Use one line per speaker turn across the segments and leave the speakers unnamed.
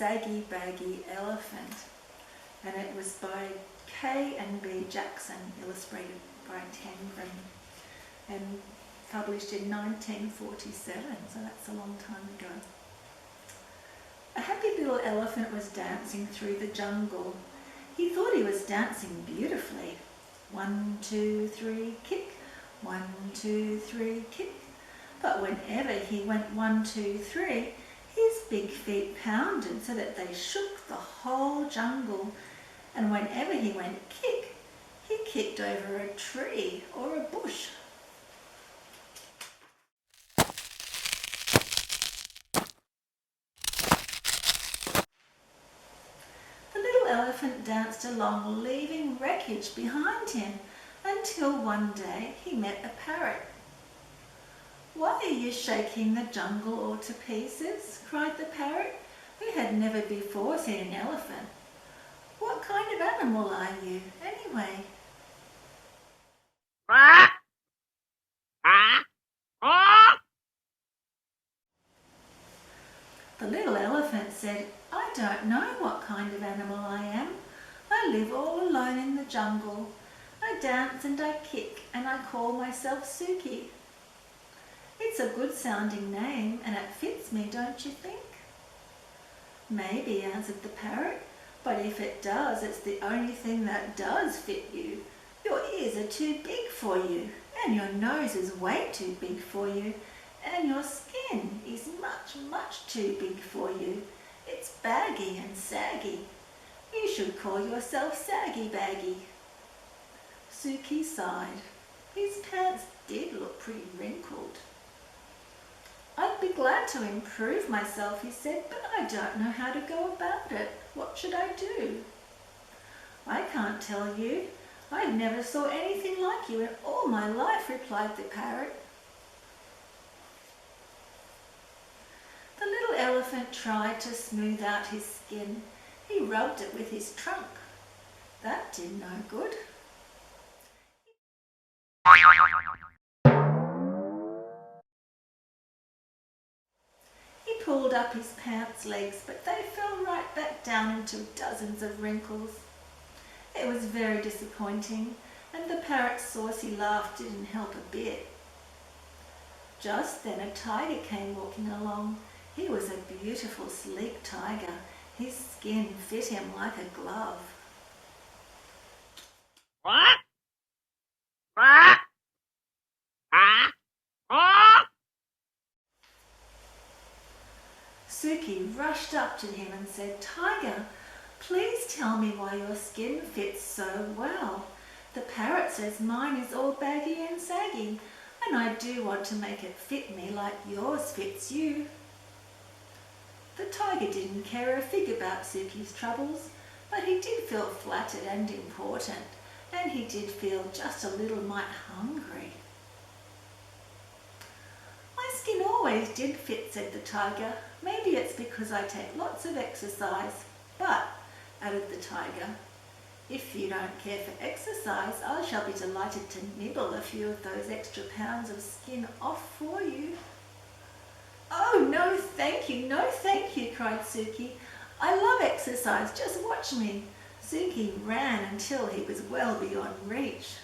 Saggy Baggy Elephant, and it was by K and B Jackson, illustrated by Tenggren, and published in 1947, so that's a long time ago. A happy little elephant was dancing through the jungle. He thought he was dancing beautifully. 1, 2, 3, kick. 1, 2, 3, kick. But whenever he went 1, 2, 3, his big feet pounded so that they shook the whole jungle. And whenever he went kick, he kicked over a tree or a bush. The little elephant danced along, leaving wreckage behind him, until one day he met a parrot. "Why are you shaking the jungle all to pieces?" cried the parrot, who had never before seen an elephant. "What kind of animal are you, anyway?" The little elephant said, "I don't know what kind of animal I am. I live all alone in the jungle. I dance and I kick, and I call myself Suki." "It's a good sounding name, and it fits me, don't you think?" "Maybe," answered the parrot, "but if it does, it's the only thing that does fit you. Your ears are too big for you, and your nose is way too big for you, and your skin is much, much too big for you. It's baggy and saggy. You should call yourself Saggy Baggy." Suki sighed. His pants did look pretty wrinkled. "I'd be glad to improve myself," he said, "but I don't know how to go about it. What should I do?" "I can't tell you. I never saw anything like you in all my life," replied the parrot. The little elephant tried to smooth out his skin. He rubbed it with his trunk. That did no good. He pulled up his pants legs, but they fell right back down into dozens of wrinkles. It was very disappointing, and the parrot's saucy laugh didn't help a bit. Just then a tiger came walking along. He was a beautiful, sleek tiger. His skin fit him like a glove. Suki rushed up to him and said, "Tiger, please tell me why your skin fits so well. The parrot says mine is all baggy and saggy, and I do want to make it fit me like yours fits you." The tiger didn't care a fig about Suki's troubles, but he did feel flattered and important, and he did feel just a little mite hungry. "My skin always did fit," said the tiger. "Maybe it's because I take lots of exercise. But," added the tiger, "if you don't care for exercise, I shall be delighted to nibble a few of those extra pounds of skin off for you." "Oh, no thank you, no thank you," cried Suki. "I love exercise, just watch me." Suki ran until he was well beyond reach.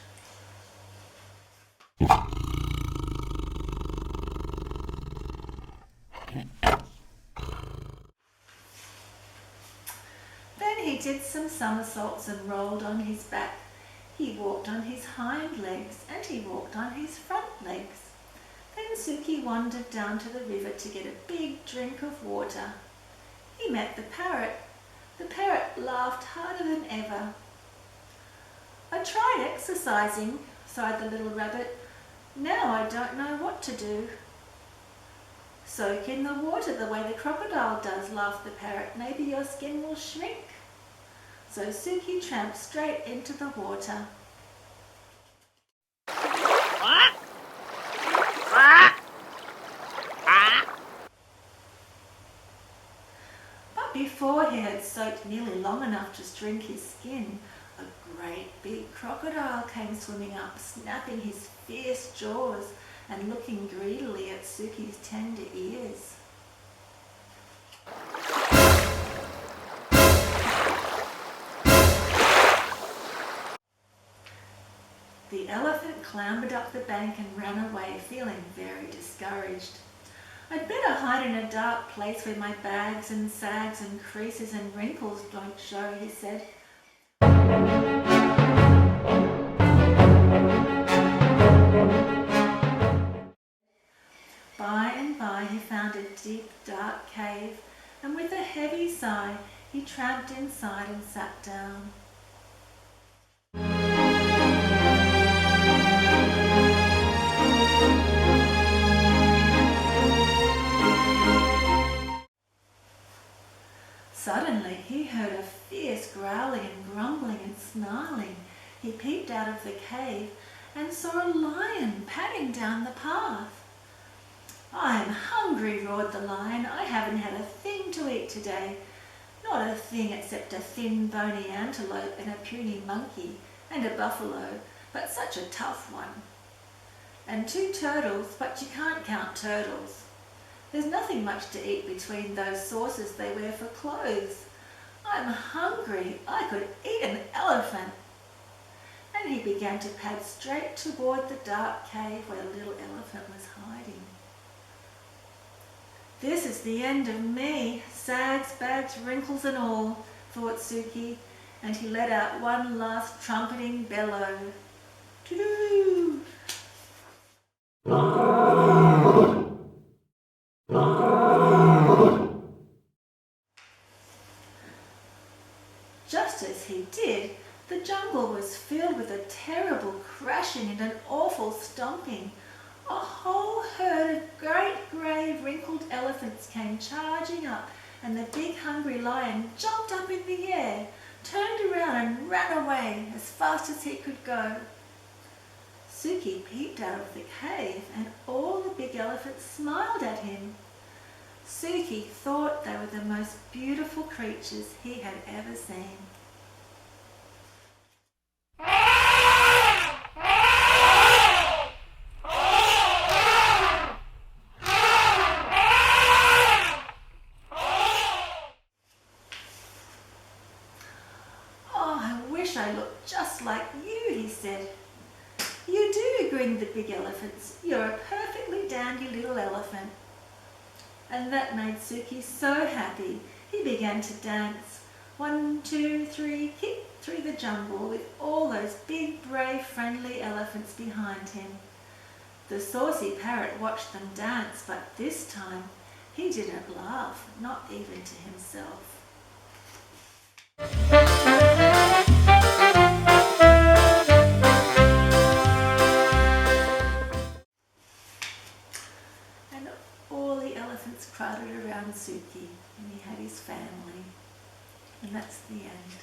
Then he did some somersaults and rolled on his back. He walked on his hind legs and he walked on his front legs. Then Suki wandered down to the river to get a big drink of water. He met the parrot. The parrot laughed harder than ever. "I tried exercising," sighed the little rabbit. "Now I don't know what to do." "Soak in the water the way the crocodile does," laughed the parrot. "Maybe your skin will shrink." So Suki tramped straight into the water. But before he had soaked nearly long enough to shrink his skin, a great big crocodile came swimming up, snapping his fierce jaws and looking greedily at Suki's tender ears. The elephant clambered up the bank and ran away, feeling very discouraged. I'd better hide in a dark place where my bags and sags and creases and wrinkles don't show, he said. By and by he found a deep, dark cave, and with a heavy sigh he tramped inside and sat down. Suddenly he heard a fierce growling and grumbling and snarling. He peeped out of the cave and saw a lion padding down the path. "I am hungry," roared the lion. "I haven't had a thing to eat today. Not a thing except a thin, bony antelope and a puny monkey and a buffalo, but such a tough one. And 2 turtles, but you can't count turtles. There's nothing much to eat between those saucers they wear for clothes. I'm hungry. I could eat an elephant." And he began to pad straight toward the dark cave where the little elephant was hiding. "This is the end of me, sags, bags, wrinkles and all," thought Suki, and he let out one last trumpeting bellow. "Toodoo!" Just as he did, the jungle was filled with a terrible crashing and an awful stomping. A whole herd of great grey wrinkled elephants came charging up, and the big hungry lion jumped up in the air, turned around and ran away as fast as he could go. Suki peeped out of the cave and all the big elephants smiled at him. Suki thought they were the most beautiful creatures he had ever seen. "Oh, I wish I looked just like you," he said. "You do," grinned the big elephants. "You're a perfectly dandy little elephant." And that made Suki so happy. He began to dance. 1, 2, 3, kick through the jungle with all those big, brave, friendly elephants behind him. The saucy parrot watched them dance, but this time he didn't laugh, not even to himself. And all the elephants crowded around Suki, and he had his family. And that's the end.